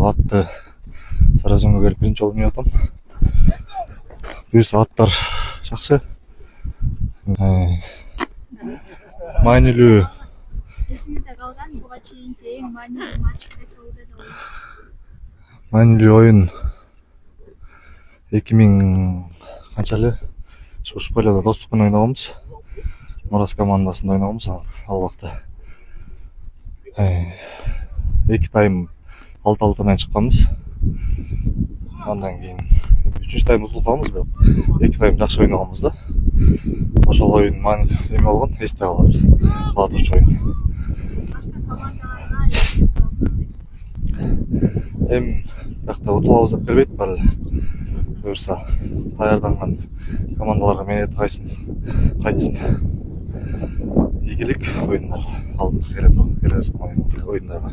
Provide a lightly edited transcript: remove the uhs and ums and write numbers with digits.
атты Саразонго келип биринчи жолу минип атам. Буюрса аттар жакшы. Маанилүү. Эсиңизде калган буга чейинки эң маанилүү матч кайсы болду деп ойлойсуз? Маанилүү оюн 2000 канчалы Ушполяда Достук менен ойногонбуз. Мурас командасында ойногонбуз ал убакта. 2 тайм 6-6 менен чыкканбыз. Андан кийин 3-үнчү тайм утулуп калганбыз, бирок 2 тайм жакшы ойногонбуз да. Ошол оюн эме болгон, эсте кала турчу оюн. Эми бияқта утулабыз деп келбейт баары эле. Буюрса даярданган командаларга мээнети кайтсын. Ийгилик оюндарга, алдыңкы келе жаткан оюндарга.